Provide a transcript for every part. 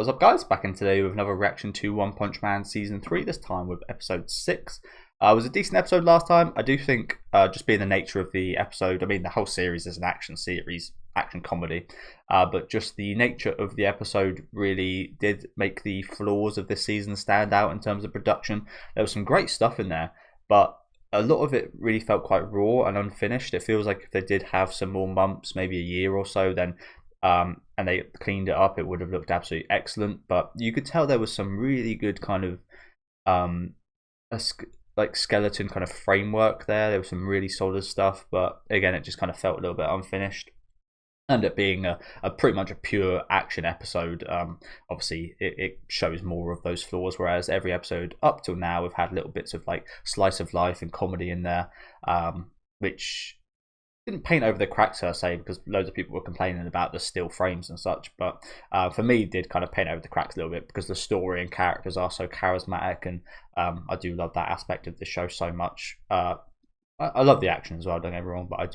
What's up, guys? Back in today with another reaction to One Punch Man Season 3, this time with Episode 6. It was a decent episode last time. I do think, just being the nature of the episode, I mean, the whole series is an action series, action comedy, but just the nature of the episode really did make the flaws of this season stand out in terms of production. There was some great stuff in there, but a lot of it really felt quite raw and unfinished. It feels like if they did have some more months, maybe a year or so, then and they cleaned it up, it would have looked absolutely excellent. But you could tell there was some really good kind of um, like skeleton kind of framework there. There was some really solid stuff, but again, it just kind of felt a little bit unfinished. Ended up being a pretty much a pure action episode. Obviously, it shows more of those flaws, whereas every episode up till now, we've had little bits of like slice of life and comedy in there, which didn't paint over the cracks per se, because loads of people were complaining about the still frames and such, but for me did kind of paint over the cracks a little bit, because the story and characters are so charismatic, and I do love that aspect of the show so much. I love the action as well, don't get me wrong, but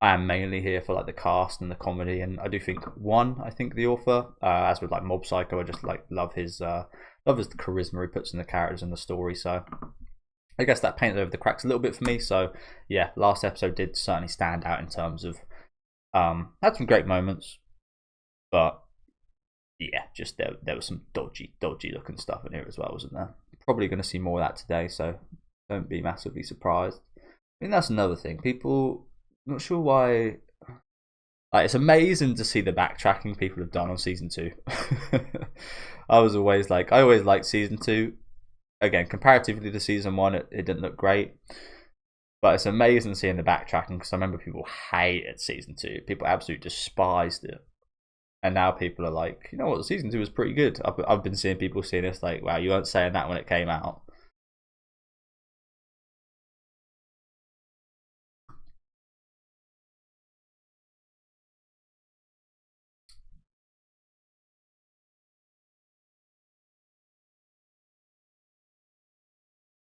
I am mainly here for like the cast and the comedy, and I do think the author, as with like Mob Psycho, I just like love his charisma he puts in the characters and the story. So I guess that painted over the cracks a little bit for me. So yeah, last episode did certainly stand out in terms of had some great moments, but yeah, just there was some dodgy looking stuff in here as well, wasn't there? Probably going to see more of that today, so don't be massively surprised. I think that's another thing. People, not sure why. Like, it's amazing to see the backtracking people have done on season 2. I always liked season 2. Again, comparatively to season 1, it didn't look great, but it's amazing seeing the backtracking, because I remember people hated season 2. People absolutely despised it, and now people are like, you know what, season 2 was pretty good. I've been seeing people saying this like, wow, you weren't saying that when it came out.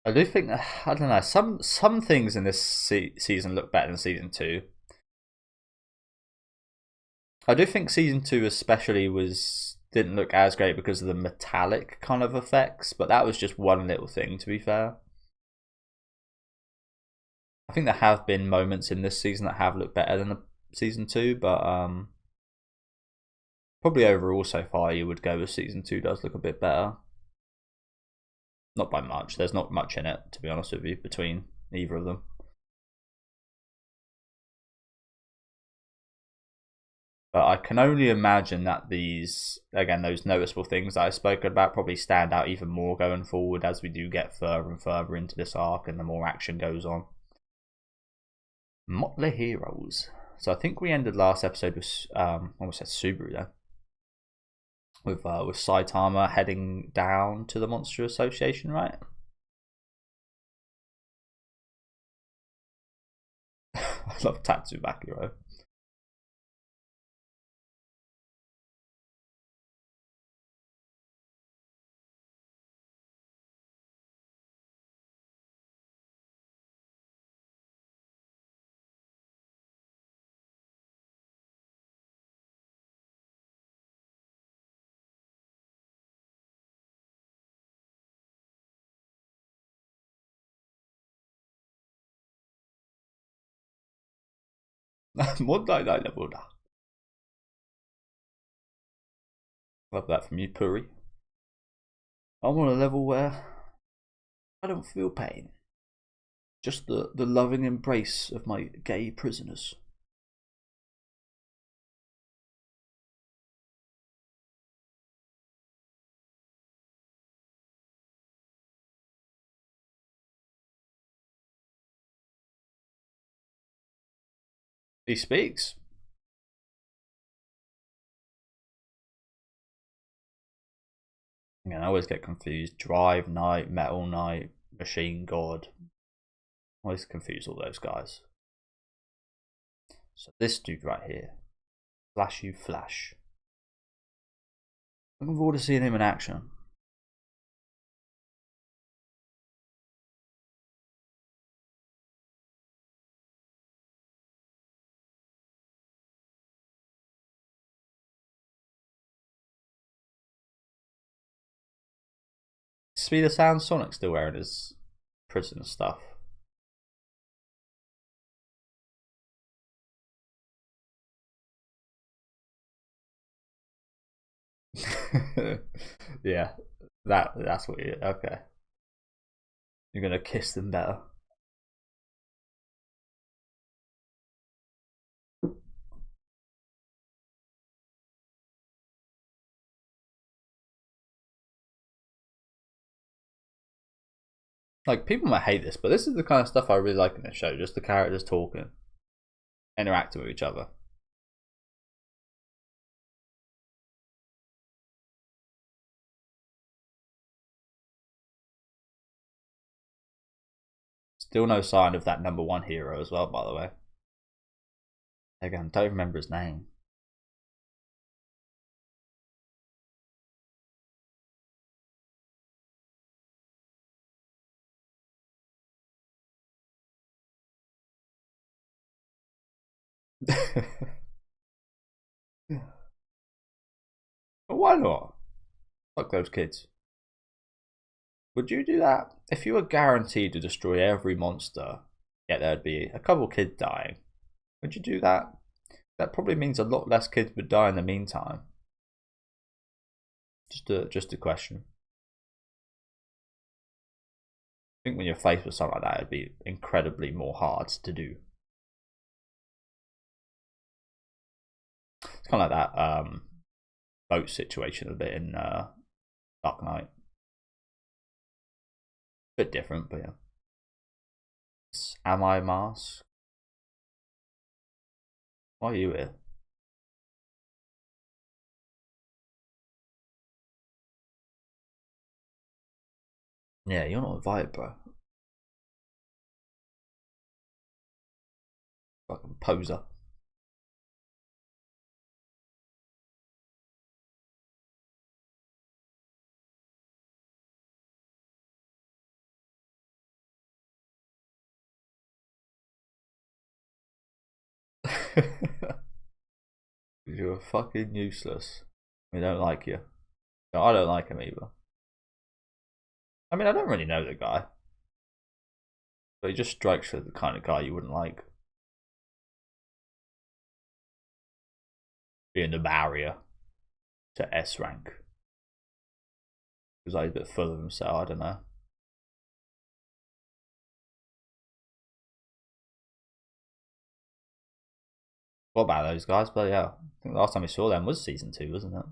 I do think, I don't know, some things in this season look better than season 2. I do think season 2 especially didn't look as great because of the metallic kind of effects, but that was just one little thing, to be fair. I think there have been moments in this season that have looked better than the season 2, but probably overall so far you would go with season 2 does look a bit better. Not by much. There's not much in it, to be honest with you, between either of them. But I can only imagine that these, again, those noticeable things that I spoke about probably stand out even more going forward as we do get further and further into this arc and the more action goes on. Motley Heroes. So I think we ended last episode with, almost said Subaru there. With Saitama heading down to the Monster Association, right? I love Tatsubakiro. Love that from you, Puri. I'm on a level where I don't feel pain. Just the loving embrace of my gay prisoners. He speaks. Again, I always get confused. Drive Knight, Metal Knight, Machine God. I always confuse all those guys. So this dude right here, Flash You Flash. Looking forward to seeing him in action. Speed of Sound, Sonic still wearing his prison stuff. Yeah, that's what you. Okay, you're gonna kiss them better. Like, people might hate this, but this is the kind of stuff I really like in this show. Just the characters talking, interacting with each other. Still no sign of that number one hero as well, by the way. Again, don't remember his name. But why not? Fuck those kids. Would you do that? If you were guaranteed to destroy every monster, yet there'd be a couple kids dying, would you do that? That probably means a lot less kids would die in the meantime. Just a question. I think when you're faced with something like that, it'd be incredibly more hard to do. It's kind of like that boat situation a bit in Dark Knight. Bit different, but yeah. Am I Mask? Why are you here? Yeah, you're not invited, bro. Fucking poser. You're fucking useless. We don't like you. No, I don't like him either. I mean, I don't really know the guy, but he just strikes as the kind of guy you wouldn't like. Being the barrier to S rank. Because he's a bit full of himself, I don't know. What about those guys? But yeah, I think the last time we saw them was season 2, wasn't it?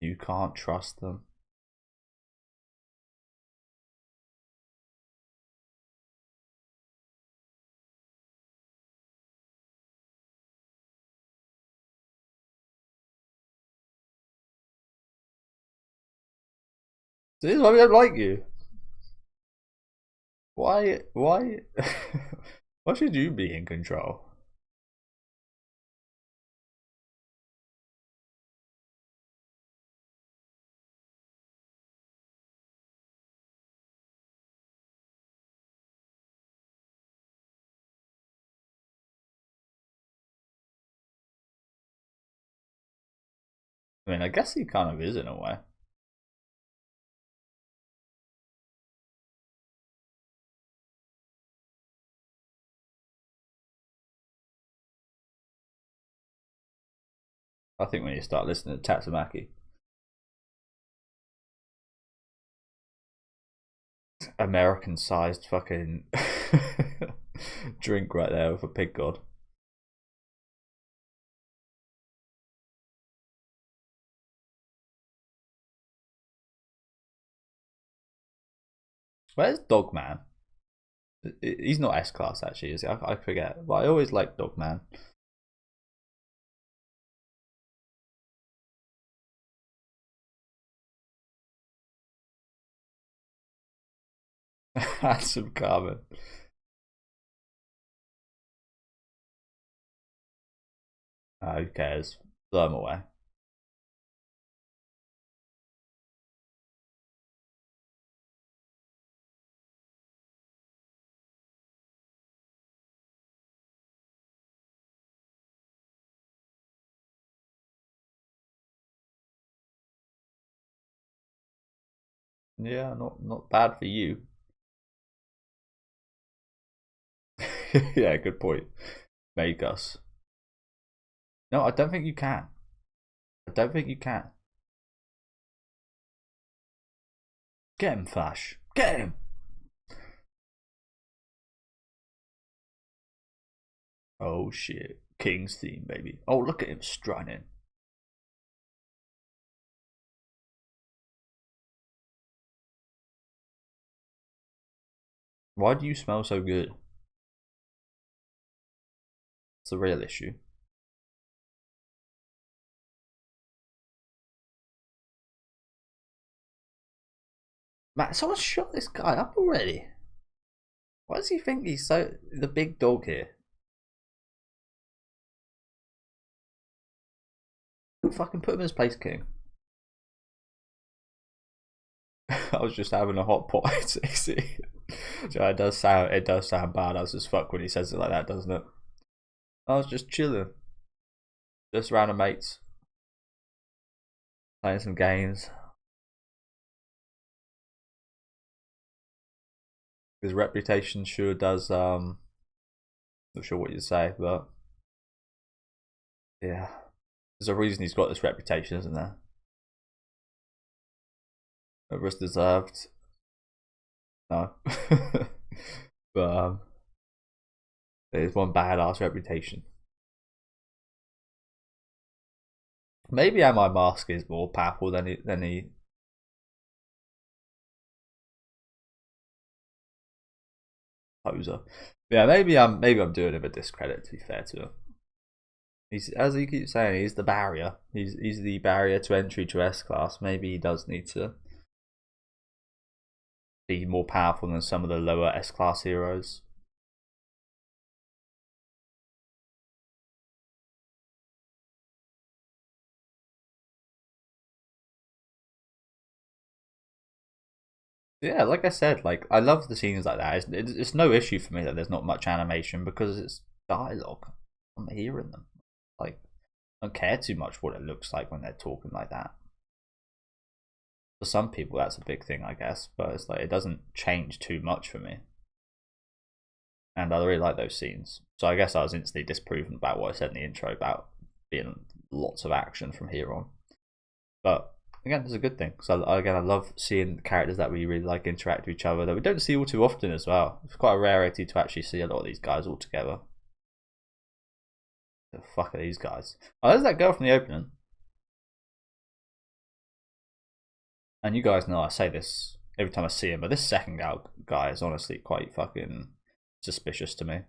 You can't trust them. This is why we don't like you. Why? Why? Why should you be in control? I mean, I guess he kind of is in a way. I think when you start listening to Tatsumaki. American sized fucking drink right there with a pig god. Where's Dogman? He's not S class actually, is he? I forget, but I always like Dogman. Handsome Carmen. Who cares? Throw him away. Yeah, not bad for you. Yeah, good point. Make us. No, I don't think you can. I don't think you can. Get him, Flash. Get him. Oh shit. King's theme, baby. Oh, look at him strutting. Why do you smell so good? It's a real issue. Man, someone shot this guy up already. Why does he think he's so the big dog here? Fucking put him in his place, King. I was just having a hot pot. See, it does sound badass as fuck when he says it like that, doesn't it? I was just chilling, just around the mates, playing some games. His reputation sure does. Not sure what you'd say, but yeah, there's a reason he's got this reputation, isn't there? It was deserved. No, but it is one badass reputation. Maybe my mask is more powerful than he. Poser. Yeah, maybe I'm doing him a discredit. To be fair to him, he's, as he keeps saying, he's the barrier. He's the barrier to entry to S class. Maybe he does need to be more powerful than some of the lower S class heroes. Yeah, like I said, like I love the scenes like that. It's no issue for me that there's not much animation because it's dialogue. I'm hearing them. Like I don't care too much what it looks like when they're talking like that. For some people, that's a big thing, I guess, but it's like it doesn't change too much for me. And I really like those scenes. So I guess I was instantly disproven about what I said in the intro about being lots of action from here on. But again, it's a good thing. So again, I love seeing characters that we really like interact with each other that we don't see all too often as well. It's quite a rarity to actually see a lot of these guys all together. The fuck are these guys? Oh, there's that girl from the opening. And you guys know I say this every time I see him, but this second guy is honestly quite fucking suspicious to me.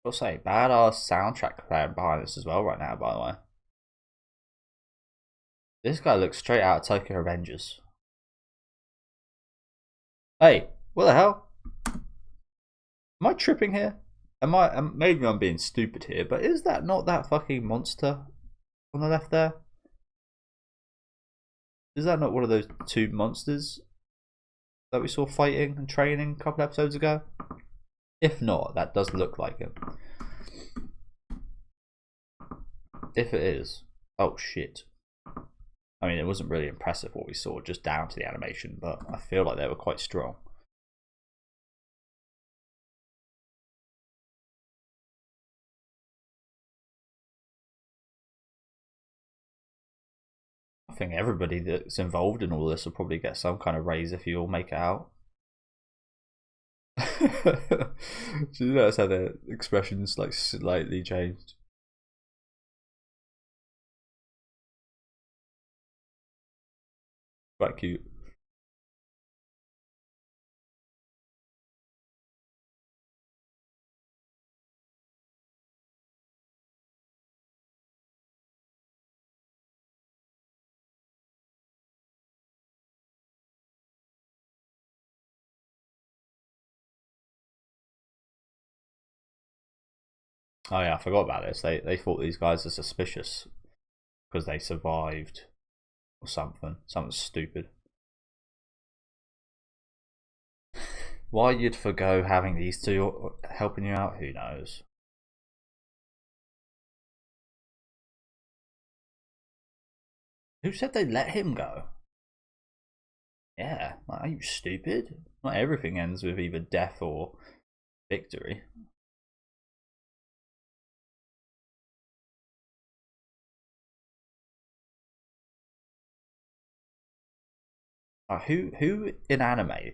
I'll say, badass soundtrack playing behind this as well right now, by the way. This guy looks straight out of Tokyo Revengers. Hey, what the hell? Am I tripping here? Maybe I'm being stupid here, but is that not that fucking monster on the left there? Is that not one of those two monsters that we saw fighting and training a couple episodes ago? If not, that does look like him. If it is, oh shit. I mean, it wasn't really impressive what we saw, just down to the animation, but I feel like they were quite strong. I think everybody that's involved in all this will probably get some kind of raise if you all make it out. So you notice how their expressions like slightly changed. Quite cute. Oh yeah, I forgot about this. They thought these guys are suspicious. because they survived or something. Something stupid. Why you'd forgo having these two helping you out, who knows? Who said they'd let him go? Yeah, like, are you stupid? Not everything ends with either death or victory. Who in anime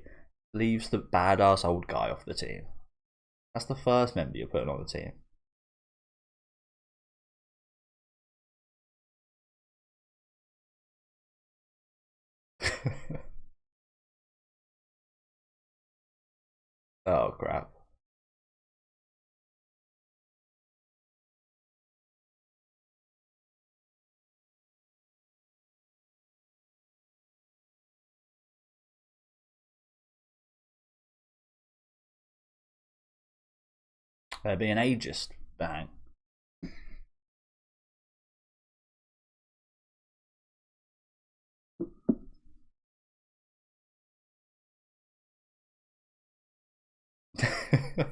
leaves the badass old guy off the team? That's the first member you're putting on the team. Oh crap. They're being ageist. Bang.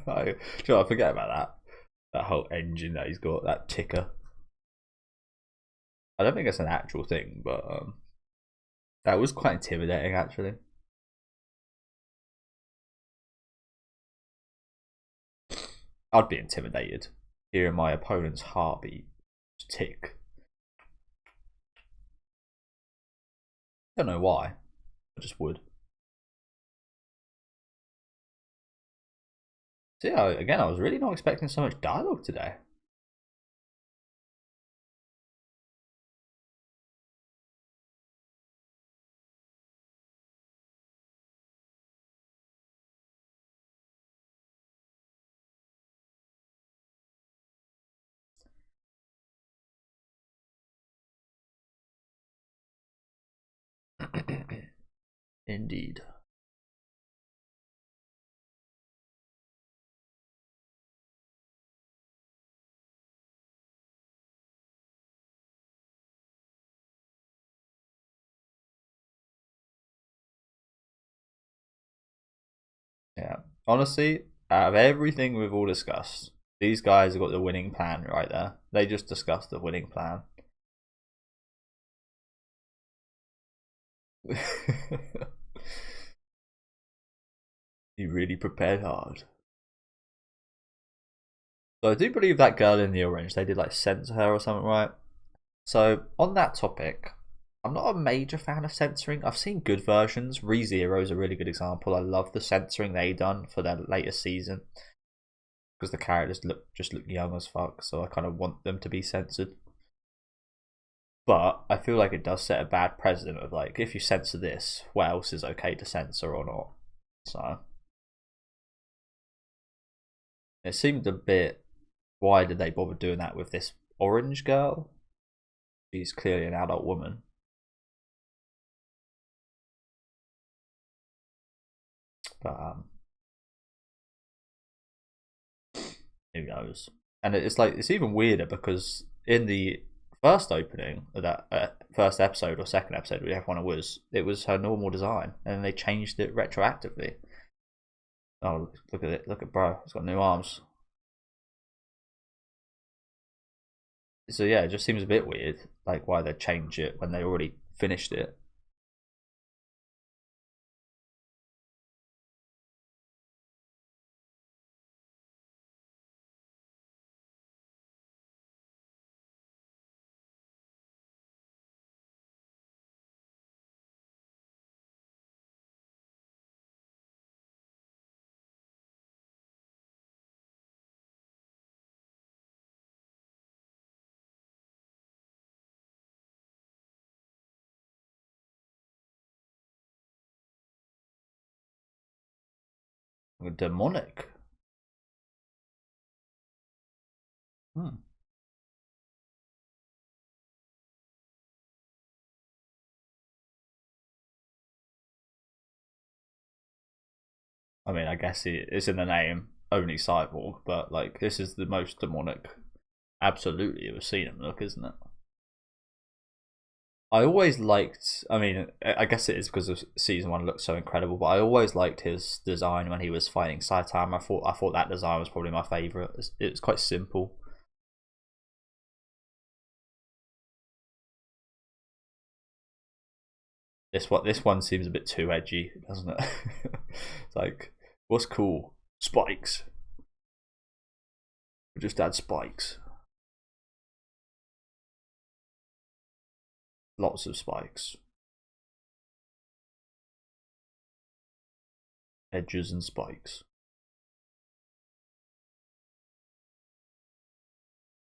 I forget about that. That whole engine that he's got, that ticker. I don't think it's an actual thing, but that was quite intimidating actually. I'd be intimidated hearing my opponent's heartbeat tick. I don't know why. I just would. So yeah, again, I was really not expecting so much dialogue today. Indeed. Yeah. Honestly, out of everything we've all discussed, these guys have got the winning plan right there. They just discussed the winning plan. You really prepared hard. So I do believe that girl in the orange, they did like censor her or something, right? So on that topic, I'm not a major fan of censoring. I've seen good versions. ReZero is a really good example. I love the censoring they done for their latest season because the characters just look young as fuck. So I kind of want them to be censored. But I feel like it does set a bad precedent of like if you censor this, what else is okay to censor or not? So it seemed a bit. Why did they bother doing that with this orange girl? She's clearly an adult woman. But who knows? And it's like it's even weirder because in the first opening of that first episode or second episode, whichever one it was her normal design, and they changed it retroactively. Oh, look at it! Look at bro, it's got new arms. So yeah, it just seems a bit weird, like why they change it when they already finished it. Demonic. Hmm. I mean, I guess it's in the name, only cyborg, but like this is the most demonic absolutely ever seen him look, isn't it? I always liked. I mean, I guess it is because of season one looked so incredible, but I always liked his design when he was fighting Saitama. I thought that design was probably my favorite. It's quite simple. This one seems a bit too edgy, doesn't it? It's like, what's cool? Spikes. Just add spikes. Lots of spikes. Edges and spikes.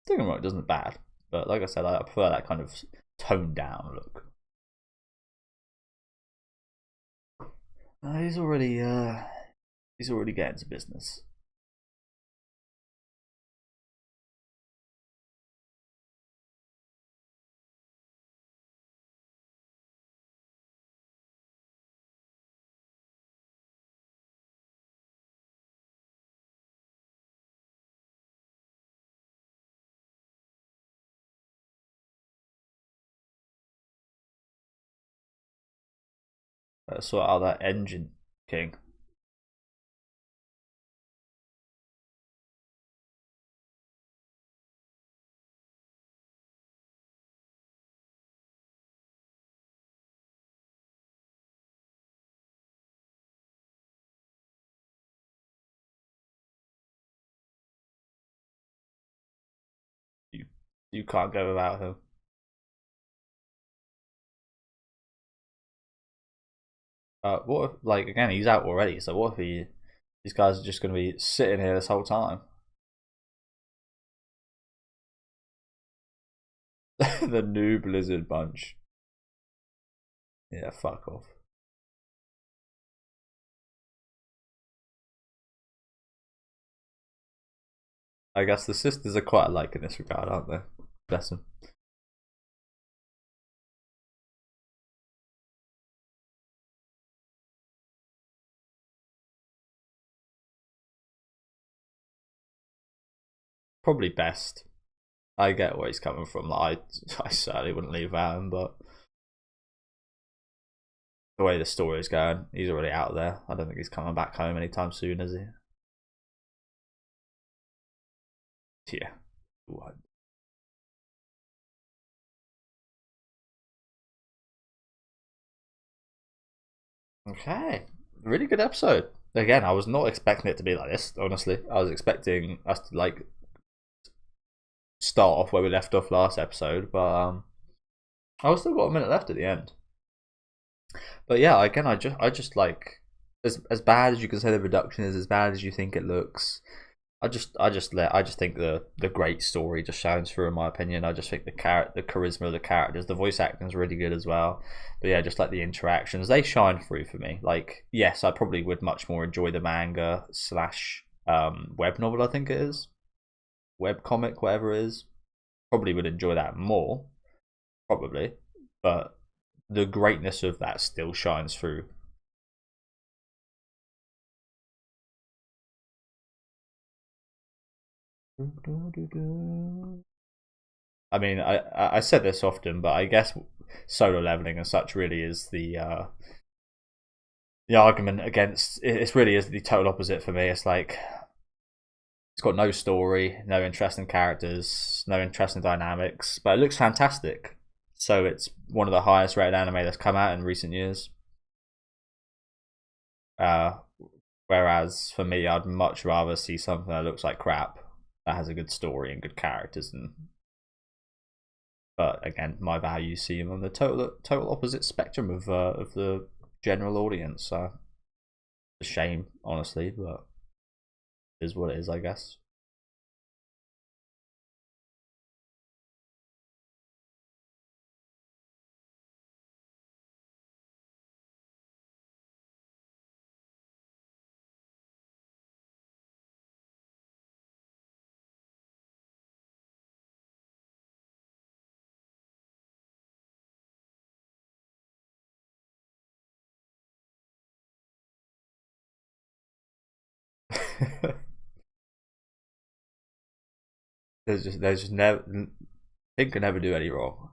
Don't get me wrong, it doesn't bad, but like I said, I prefer that kind of toned down look. He's already getting to business. Sort out that engine king. You you can't go without him. What if, like, again, he's out already, so what if these guys are just going to be sitting here this whole time? The new Blizzard bunch. Yeah, fuck off. I guess the sisters are quite alike in this regard, aren't they? Bless them. Probably best. I get where he's coming from. Like, I certainly wouldn't leave without him, but the way the story is going, he's already out there. I don't think he's coming back home anytime soon, is he? Yeah. What? Okay. Really good episode. Again, I was not expecting it to be like this, honestly. I was expecting us to like start off where we left off last episode, but I still got a minute left at the end. But yeah, again, I just like as bad as you can say the reduction is, as bad as you think it looks. I just think the great story just shines through in my opinion. I just think the charisma of the characters, the voice acting is really good as well. But yeah, just like the interactions, they shine through for me. Like, yes, I probably would much more enjoy the manga slash web novel. I think it is web comic, whatever it is. Probably would enjoy that more, probably. But the greatness of that still shines through. I mean, I said this often, but I guess solo leveling and such really is the argument against. It really is the total opposite for me. It's like it's got no story, no interesting characters, no interesting dynamics, but it looks fantastic. So it's one of the highest rated anime that's come out in recent years. Uh, Whereas for me, I'd much rather see something that looks like crap that has a good story and good characters. And but again, my values seem on the total opposite spectrum of the general audience. So it's a shame, honestly, but it is what it is, I guess. There's just never, thing can never do any wrong.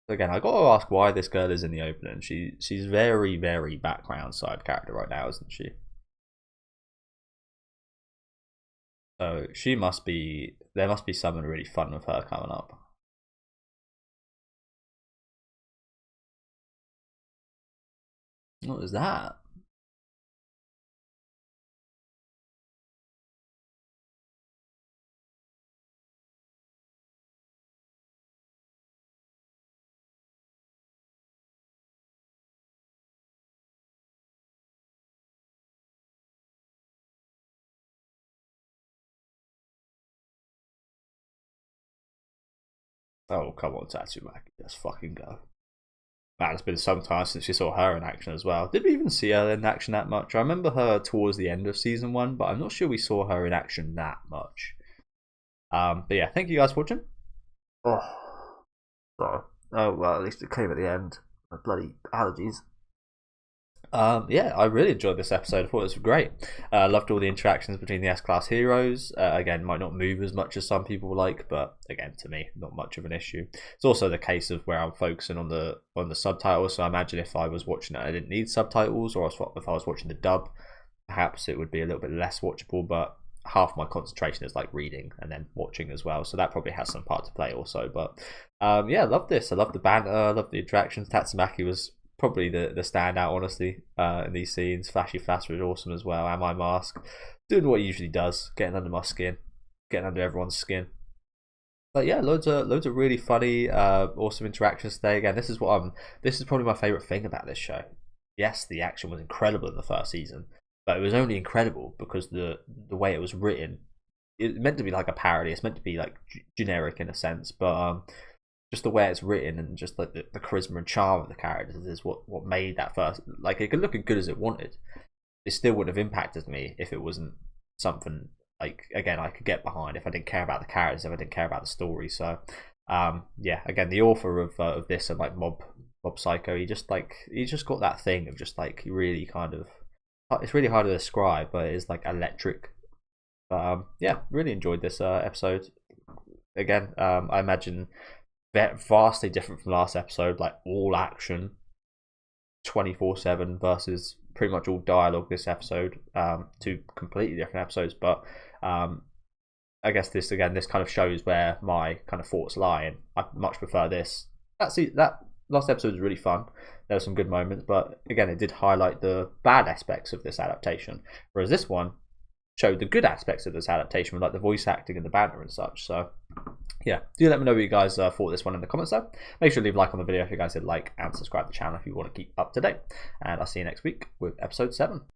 Again, I got to ask why this girl is in the opening. She's very, very background side character right now, isn't she? So she must be. There must be something really fun with her coming up. What was that? Oh, come on, Tatsumaki. Let's fucking go. Man, it's been some time since we saw her in action as well. Did we even see her in action that much? I remember her towards the end of season 1, but I'm not sure we saw her in action that much. But yeah, thank you guys for watching. Oh, sorry. Oh well, at least it came at the end. Bloody allergies. Yeah, I really enjoyed this episode. I thought it was great. Loved all the interactions between the S-Class heroes. Again, might not move as much as some people like, but again, to me, not much of an issue. It's also the case of where I'm focusing on the subtitles. So I imagine if I was watching it, I didn't need subtitles, or if I was watching the dub, perhaps it would be a little bit less watchable. But half my concentration is like reading and then watching as well, so that probably has some part to play also. But yeah, I love this. I love the banter. I love the interactions. Tatsumaki was probably the standout, honestly, in these scenes. Flashy Flash was awesome as well. And my mask doing what he usually does, getting under my skin, getting under everyone's skin. But yeah, loads of really funny, awesome interactions today. Again, this is probably my favorite thing about this show. Yes, the action was incredible in the first season, but it was only incredible because the way it was written. It's meant to be like a parody. It's meant to be like generic in a sense, but just the way it's written and just like the charisma and charm of the characters is what made that first. Like, it could look as good as it wanted. It still wouldn't have impacted me if it wasn't something like, again, I could get behind, if I didn't care about the characters, if I didn't care about the story. So yeah, again, the author of this and like Mob Psycho, he just got that thing of just like really kind of, it's really hard to describe, but it's like electric. Yeah, really enjoyed this episode. Again, I imagine vastly different from last episode, like all action 24/7 versus pretty much all dialogue this episode. Two completely different episodes, but I guess this kind of shows where my kind of thoughts lie, and I much prefer this. That last episode was really fun. There were some good moments, but again, it did highlight the bad aspects of this adaptation, whereas this one showed the good aspects of this adaptation, with like the voice acting and the banter and such. So yeah, do let me know what you guys thought of this one in the comments though. Make sure to leave a like on the video if you guys did like, and subscribe to the channel if you want to keep up to date. And I'll see you next week with episode 7.